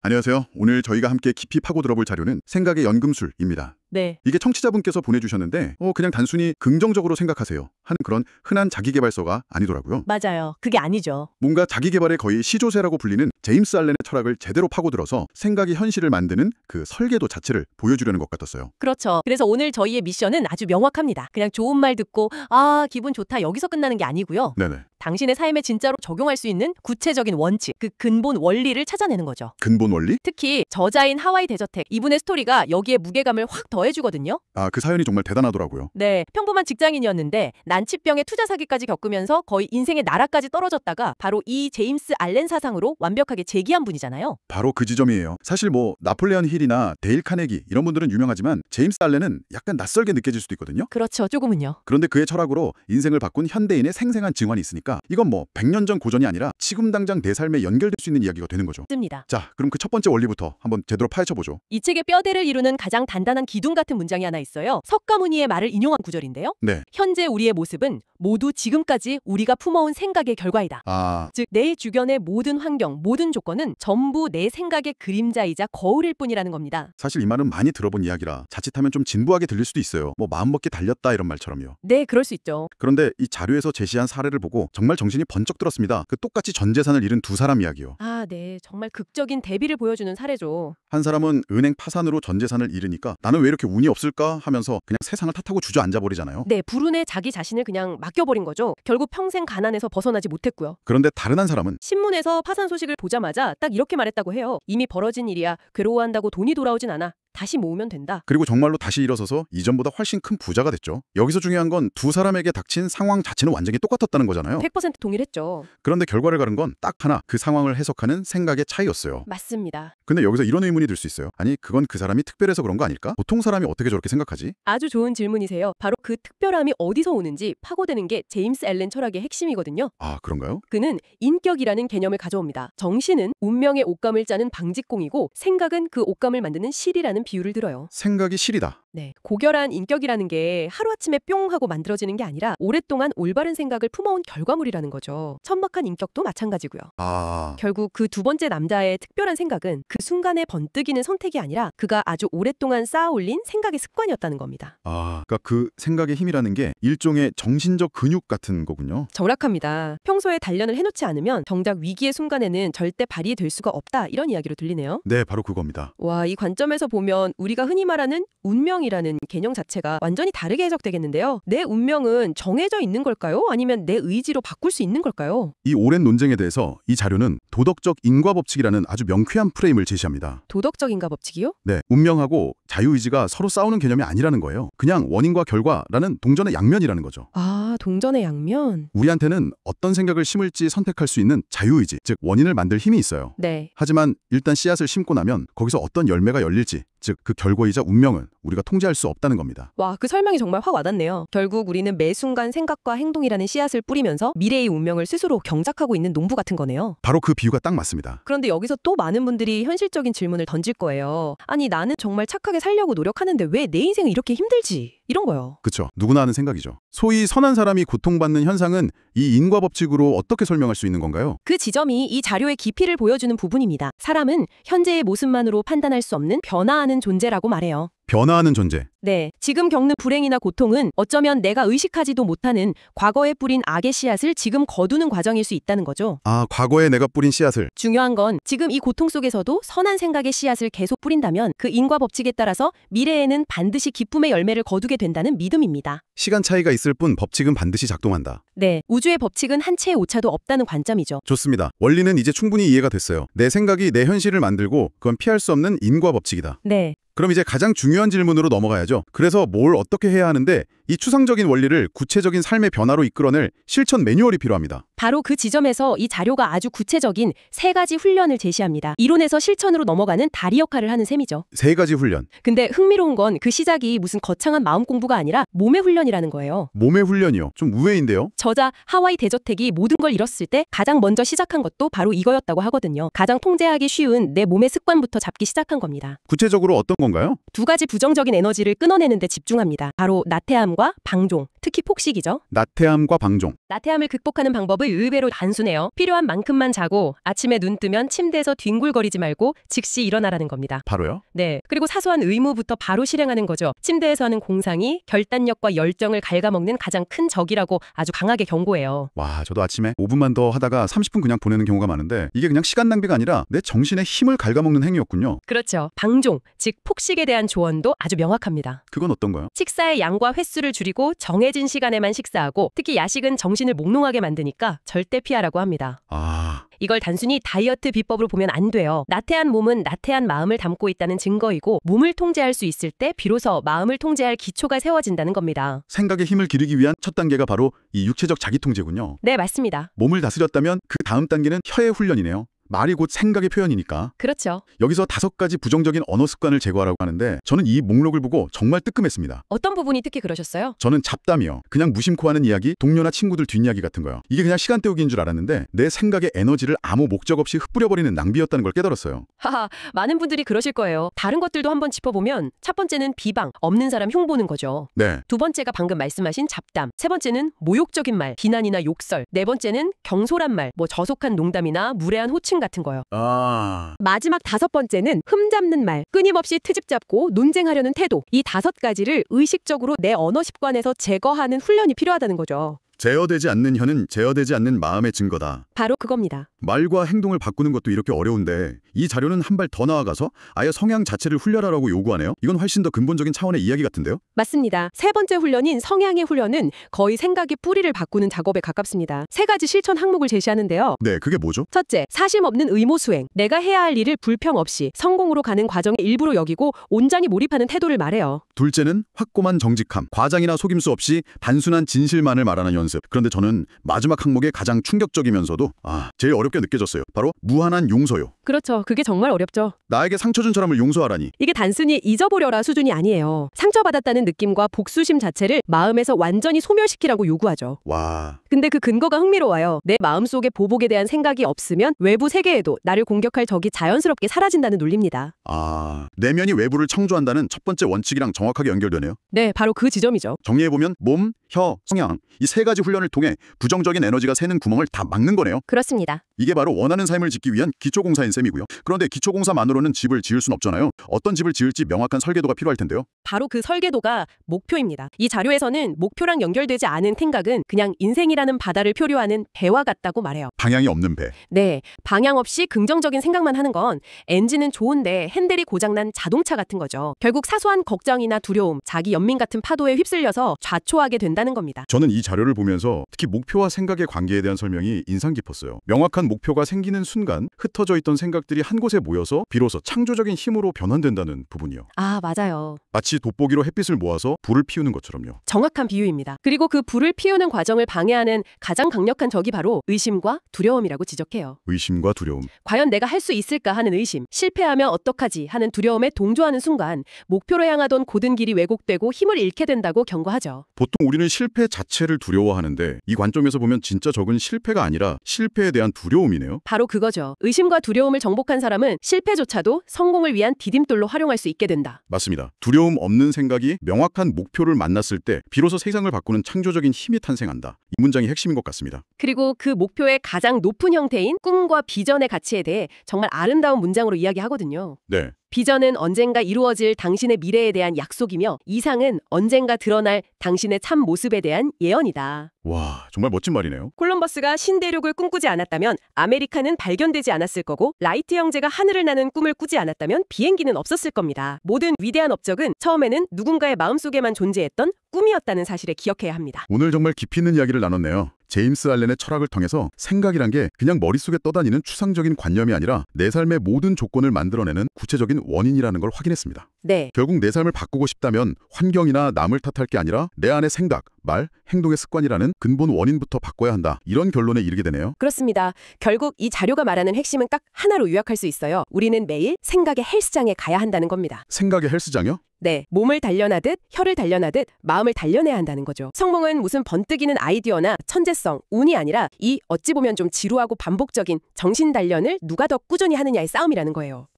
안녕하세요. 오늘 저희가 함께 깊이 파고 들어볼 자료는 생각의 연금술입니다. 네. 이게 청취자분께서 보내주셨는데 그냥 단순히 긍정적으로 생각하세요 하는 그런 흔한 자기계발서가 아니더라고요. 맞아요. 그게 아니죠. 뭔가 자기계발의 거의 시조세라고 불리는 제임스 알렌의 철학을 제대로 파고들어서 생각이 현실을 만드는 그 설계도 자체를 보여주려는 것 같았어요. 그렇죠. 그래서 오늘 저희의 미션은 아주 명확합니다. 그냥 좋은 말 듣고 기분 좋다 여기서 끝나는 게 아니고요. 네네. 당신의 삶에 진짜로 적용할 수 있는 구체적인 원칙, 그 근본 원리를 찾아내는 거죠. 근본 원리? 특히 저자인 하와이 대저택, 이분의 스토리가 여기에 무게감을 확 더해주거든요. 그 사연이 정말 대단하더라고요. 네, 평범한 직장인이었는데 난치병에 투자 사기까지 겪으면서 거의 인생의 나락까지 떨어졌다가 바로 이 제임스 알렌 사상으로 완벽하게 재기한 분이잖아요. 바로 그 지점이에요. 사실 나폴레온 힐이나 데일 카네기 이런 분들은 유명하지만 제임스 알렌은 약간 낯설게 느껴질 수도 있거든요. 그렇죠, 조금은요. 그런데 그의 철학으로 인생을 바꾼 현대인의 생생한 증언이 있으니까 이건 100년 전 고전이 아니라 지금 당장 내 삶에 연결될 수 있는 이야기가 되는 거죠. 맞습니다. 자, 그럼 그 첫 번째 원리부터 한번 제대로 파헤쳐보죠. 이 책의 뼈대를 이루는 가장 단단한 기둥 같은 문장이 하나 있어요. 석가모니의 말을 인용한 구절인데요. 네. 현재 우리의 모습은 모두 지금까지 우리가 품어온 생각의 결과이다. 즉, 내 주변의 모든 환경, 모든 조건은 전부 내 생각의 그림자이자 거울일 뿐이라는 겁니다. 사실 이 말은 많이 들어본 이야기라 자칫하면 좀 진부하게 들릴 수도 있어요. 마음먹기 달렸다 이런 말처럼요. 네, 그럴 수 있죠. 그런데 이 자료에서 제시한 사례를 보고 정말 정신이 번쩍 들었습니다. 그 똑같이 전 재산을 잃은 두 사람 이야기요. 네. 정말 극적인 대비를 보여주는 사례죠. 한 사람은 은행 파산으로 전 재산을 잃으니까 나는 왜 이렇게 운이 없을까 하면서 그냥 세상을 탓하고 주저앉아 버리잖아요. 네, 불운에 자기 자신을 그냥 맡겨버린 거죠. 결국 평생 가난에서 벗어나지 못했고요. 그런데 다른 한 사람은 신문에서 파산 소식을 보자마자 딱 이렇게 말했다고 해요. 이미 벌어진 일이야. 괴로워한다고 돈이 돌아오진 않아. 다시 모으면 된다. 그리고 정말로 다시 일어서서 이전보다 훨씬 큰 부자가 됐죠. 여기서 중요한 건 두 사람에게 닥친 상황 자체는 완전히 똑같았다는 거잖아요. 100% 동일했죠. 그런데 결과를 가른 건 딱 하나, 그 상황을 해석하는 생각의 차이였어요. 맞습니다. 근데 여기서 이런 의문이 들 수 있어요. 아니, 그건 그 사람이 특별해서 그런 거 아닐까? 보통 사람이 어떻게 저렇게 생각하지? 아주 좋은 질문이세요. 바로 그 특별함이 어디서 오는지 파고드는 게 제임스 알렌 철학의 핵심이거든요. 그런가요? 그는 인격이라는 개념을 가져옵니다. 정신은 운명의 옷감을 짜는 방직공이고 생각은 그 옷감을 만드는 실이라는 비유를 들어요. 생각이 실이다. 네, 고결한 인격이라는 게 하루아침에 뿅 하고 만들어지는 게 아니라 오랫동안 올바른 생각을 품어온 결과물이라는 거죠. 천박한 인격도 마찬가지고요. 결국 그 두 번째 남자의 특별한 생각은 그 순간에 번뜩이는 선택이 아니라 그가 아주 오랫동안 쌓아올린 생각의 습관이었다는 겁니다. 그러니까 그 생각의 힘이라는 게 일종의 정신적 근육 같은 거군요. 정확합니다. 평소에 단련을 해놓지 않으면 정작 위기의 순간에는 절대 발휘될 수가 없다 이런 이야기로 들리네요. 네, 바로 그겁니다. 이 관점에서 보면 우리가 흔히 말하는 운명이라는 개념 자체가 완전히 다르게 해석되겠는데요. 내 운명은 정해져 있는 걸까요? 아니면 내 의지로 바꿀 수 있는 걸까요? 이 오랜 논쟁에 대해서 이 자료는 도덕적 인과법칙이라는 아주 명쾌한 프레임을 제시합니다. 도덕적 인과법칙이요? 네, 운명하고 자유의지가 서로 싸우는 개념이 아니라는 거예요. 그냥 원인과 결과라는 동전의 양면이라는 거죠. 동전의 양면? 우리한테는 어떤 생각을 심을지 선택할 수 있는 자유의지, 즉 원인을 만들 힘이 있어요. 네. 하지만 일단 씨앗을 심고 나면 거기서 어떤 열매가 열릴지, 즉 그 결과이자 운명은 우리가 통제할 수 없다는 겁니다. 그 설명이 정말 확 와닿네요. 결국 우리는 매 순간 생각과 행동이라는 씨앗을 뿌리면서 미래의 운명을 스스로 경작하고 있는 농부 같은 거네요. 바로 그 비유가 딱 맞습니다. 그런데 여기서 또 많은 분들이 현실적인 질문을 던질 거예요. 아니, 나는 정말 착하게 살려고 노력하는데 왜 내 인생은 이렇게 힘들지? 이런 거요. 그쵸. 누구나 하는 생각이죠. 소위 선한 사람이 고통받는 현상은 이 인과법칙으로 어떻게 설명할 수 있는 건가요? 그 지점이 이 자료의 깊이를 보여주는 부분입니다. 사람은 현재의 모습만으로 판단할 수 없는 변화하는 존재라고 말해요. 변화하는 존재. 네, 지금 겪는 불행이나 고통은 어쩌면 내가 의식하지도 못하는 과거에 뿌린 악의 씨앗을 지금 거두는 과정일 수 있다는 거죠. 과거에 내가 뿌린 씨앗을. 중요한 건 지금 이 고통 속에서도 선한 생각의 씨앗을 계속 뿌린다면 그 인과 법칙에 따라서 미래에는 반드시 기쁨의 열매를 거두게 된다는 믿음입니다. 시간 차이가 있을 뿐 법칙은 반드시 작동한다. 네, 우주의 법칙은 한 채의 오차도 없다는 관점이죠. 좋습니다. 원리는 이제 충분히 이해가 됐어요. 내 생각이 내 현실을 만들고 그건 피할 수 없는 인과 법칙이다. 네. 그럼 이제 가장 중요한 질문으로 넘어가야죠. 그래서 뭘 어떻게 해야 하는데 이 추상적인 원리를 구체적인 삶의 변화로 이끌어낼 실천 매뉴얼이 필요합니다. 바로 그 지점에서 이 자료가 아주 구체적인 3가지 훈련을 제시합니다. 이론에서 실천으로 넘어가는 다리 역할을 하는 셈이죠. 3가지 훈련. 근데 흥미로운 건 그 시작이 무슨 거창한 마음 공부가 아니라 몸의 훈련이라는 거예요. 몸의 훈련이요? 좀 우회인데요? 저자 하와이 대저택이 모든 걸 잃었을 때 가장 먼저 시작한 것도 바로 이거였다고 하거든요. 가장 통제하기 쉬운 내 몸의 습관부터 잡기 시작한 겁니다. 구체적으로 어떤 건가요? 2가지 부정적인 에너지를 끊어내는 데 집중합니다. 바로 나태함 나태함과 방종, 특히 폭식이죠. 나태함과 방종. 나태함을 극복하는 방법은 의외로 단순해요. 필요한 만큼만 자고 아침에 눈 뜨면 침대에서 뒹굴거리지 말고 즉시 일어나라는 겁니다. 바로요? 네. 그리고 사소한 의무부터 바로 실행하는 거죠. 침대에서 하는 공상이 결단력과 열정을 갉아먹는 가장 큰 적이라고 아주 강하게 경고해요. 와, 저도 아침에 5분만 더 하다가 30분 그냥 보내는 경우가 많은데 이게 그냥 시간 낭비가 아니라 내 정신의 힘을 갉아먹는 행위였군요. 그렇죠. 방종, 즉 폭식에 대한 조언도 아주 명확합니다. 그건 어떤가요? 식사의 양과 횟수를 줄이고 정해진 시간에만 식사하고 특히 야식은 정신을 몽롱하게 만드니까 절대 피하라고 합니다. 이걸 단순히 다이어트 비법으로 보면 안 돼요. 나태한 몸은 나태한 마음을 담고 있다는 증거이고 몸을 통제할 수 있을 때 비로소 마음을 통제할 기초가 세워진다는 겁니다. 생각의 힘을 기르기 위한 첫 단계가 바로 이 육체적 자기통제군요. 네, 맞습니다. 몸을 다스렸다면 그 다음 단계는 혀의 훈련이네요. 말이 곧 생각의 표현이니까. 그렇죠. 여기서 5가지 부정적인 언어 습관을 제거하라고 하는데 저는 이 목록을 보고 정말 뜨끔했습니다. 어떤 부분이 특히 그러셨어요? 저는 잡담이요. 그냥 무심코 하는 이야기, 동료나 친구들 뒷이야기 같은 거요. 이게 그냥 시간 때우기인 줄 알았는데 내 생각의 에너지를 아무 목적 없이 흩뿌려버리는 낭비였다는 걸 깨달았어요. 하하, 많은 분들이 그러실 거예요. 다른 것들도 한번 짚어보면 첫 번째는 비방, 없는 사람 흉보는 거죠. 네. 두 번째가 방금 말씀하신 잡담, 세 번째는 모욕적인 말, 비난이나 욕설, 네 번째는 경솔한 말, 저속한 농담이나 무례한 호칭 같은 거요. 마지막 5번째는 흠잡는 말, 끊임없이 트집 잡고 논쟁하려는 태도. 이 5가지를 의식적으로 내 언어 습관에서 제거하는 훈련이 필요하다는 거죠. 제어되지 않는 혀는 제어되지 않는 마음의 증거다. 바로 그겁니다. 말과 행동을 바꾸는 것도 이렇게 어려운데 이 자료는 한 발 더 나아가서 아예 성향 자체를 훈련하라고 요구하네요. 이건 훨씬 더 근본적인 차원의 이야기 같은데요? 맞습니다. 세 번째 훈련인 성향의 훈련은 거의 생각의 뿌리를 바꾸는 작업에 가깝습니다. 3가지 실천 항목을 제시하는데요. 네, 그게 뭐죠? 첫째, 사심 없는 의무 수행. 내가 해야 할 일을 불평 없이 성공으로 가는 과정의 일부로 여기고 온전히 몰입하는 태도를 말해요. 둘째는 확고한 정직함. 과장이나 속임수 없이 단순한 진실만을 말하는 연습. 그런데 저는 마지막 항목에 가장 충격적이면서도 제일 어렵게 느껴졌어요. 바로 무한한 용서요. 그렇죠. 그게 정말 어렵죠. 나에게 상처 준 사람을 용서하라니. 이게 단순히 잊어버려라 수준이 아니에요. 상처받았다는 느낌과 복수심 자체를 마음에서 완전히 소멸시키라고 요구하죠. 와. 근데 그 근거가 흥미로워요. 내 마음속에 보복에 대한 생각이 없으면 외부 세계에도 나를 공격할 적이 자연스럽게 사라진다는 논리입니다. 내면이 외부를 청조한다는 첫 번째 원칙이랑 정확하게 연결되네요. 네, 바로 그 지점이죠. 정리해보면 몸, 혀, 성향 이 3가지 훈련을 통해 부정적인 에너지가 새는 구멍을 다 막는 거네요. 그렇습니다. 이게 바로 원하는 삶을 짓기 위한 기초공사인 셈이고요. 그런데 기초공사만으로는 집을 지을 순 없잖아요. 어떤 집을 지을지 명확한 설계도가 필요할 텐데요. 바로 그 설계도가 목표입니다. 이 자료에서는 목표랑 연결되지 않은 생각은 그냥 인생이라는 바다를 표류하는 배와 같다고 말해요. 방향이 없는 배. 네, 방향 없이 긍정적인 생각만 하는 건 엔진은 좋은데 핸들이 고장난 자동차 같은 거죠. 결국 사소한 걱정이나 두려움, 자기 연민 같은 파도에 휩쓸려서 좌초하게 된다는 겁니다. 저는 이 자료를 보면서 특히 목표와 생각의 관계에 대한 설명이 인상 깊었어요. 명확한 목표가 생기는 순간 흩어져 있던 생각들이 한 곳에 모여서 비로소 창조적인 힘으로 변환된다는 부분이요. 맞아요. 마치 돋보기로 햇빛을 모아서 불을 피우는 것처럼요. 정확한 비유입니다. 그리고 그 불을 피우는 과정을 방해하는 가장 강력한 적이 바로 의심과 두려움이라고 지적해요. 의심과 두려움. 과연 내가 할 수 있을까 하는 의심, 실패하면 어떡하지 하는 두려움에 동조하는 순간 목표로 향하던 고든 길이 왜곡되고 힘을 잃게 된다고 경고하죠. 보통 우리는 실패 자체를 두려워하는데 이 관점에서 보면 진짜 적은 실패가 아니라 실패에 대한 두려움이네요. 바로 그거죠. 의심과 두려움을 정복한 사람은 실패조차도 성공을 위한 디딤돌로 활용할 수 있게 된다. 맞습니다. 두려움 없는 생각이 명확한 목표를 만났을 때 비로소 세상을 바꾸는 창조적인 힘이 탄생한다. 이 문장이 핵심인 것 같습니다. 그리고 그 목표의 가장 높은 형태인 꿈과 비전의 가치에 대해 정말 아름다운 문장으로 이야기하거든요. 네. 비전은 언젠가 이루어질 당신의 미래에 대한 약속이며 이상은 언젠가 드러날 당신의 참 모습에 대한 예언이다. 와, 정말 멋진 말이네요. 콜럼버스가 신대륙을 꿈꾸지 않았다면 아메리카는 발견되지 않았을 거고 라이트 형제가 하늘을 나는 꿈을 꾸지 않았다면 비행기는 없었을 겁니다. 모든 위대한 업적은 처음에는 누군가의 마음속에만 존재했던 꿈이었다는 사실을 기억해야 합니다. 오늘 정말 깊이 있는 이야기를 나눴네요. 제임스 알렌의 철학을 통해서 생각이란 게 그냥 머릿속에 떠다니는 추상적인 관념이 아니라 내 삶의 모든 조건을 만들어내는 구체적인 원인이라는 걸 확인했습니다. 네. 결국 내 삶을 바꾸고 싶다면 환경이나 남을 탓할 게 아니라 내 안의 생각, 말, 행동의 습관이라는 근본 원인부터 바꿔야 한다. 이런 결론에 이르게 되네요. 그렇습니다. 결국 이 자료가 말하는 핵심은 딱 하나로 요약할 수 있어요. 우리는 매일 생각의 헬스장에 가야 한다는 겁니다. 생각의 헬스장이요? 네, 몸을 단련하듯 혀를 단련하듯 마음을 단련해야 한다는 거죠. 성공은 무슨 번뜩이는 아이디어나 천재성, 운이 아니라 이 어찌 보면 좀 지루하고 반복적인 정신 단련을 누가 더 꾸준히 하느냐의 싸움이라는 거예요.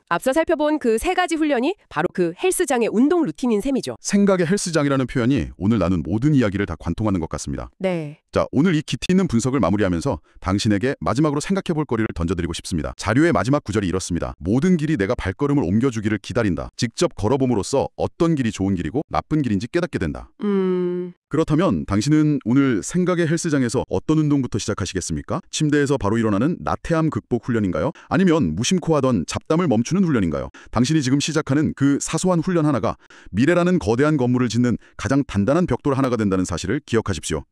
앞서 살펴본 그 세 가지 훈련이 바로 그 헬스장의 운동 루틴인 셈이죠. 생각의 헬스장이라는 표현이 오늘 나눈 모든 이야기를 다 관통하는 것 같습니다. 네. 자, 오늘 이 깊이 있는 분석을 마무리하면서 당신에게 마지막으로 생각해볼 거리를 던져드리고 싶습니다. 자료의 마지막 구절이 이렇습니다. 모든 길이 내가 발걸음을 옮겨주기를 기다린다. 직접 걸어봄으로써 어떤 길이 좋은 길이고 나쁜 길인지 깨닫게 된다. 그렇다면 당신은 오늘 생각의 헬스장에서 어떤 운동부터 시작하시겠습니까? 침대에서 바로 일어나는 나태함 극복 훈련인가요? 아니면 무심코 하던 잡담을 멈추는 훈련인가요? 당신이 지금 시작하는 그 사소한 훈련 하나가 미래라는 거대한 건물을 짓는 가장 단단한 벽돌 하나가 된다는 사실을 기억하십시오.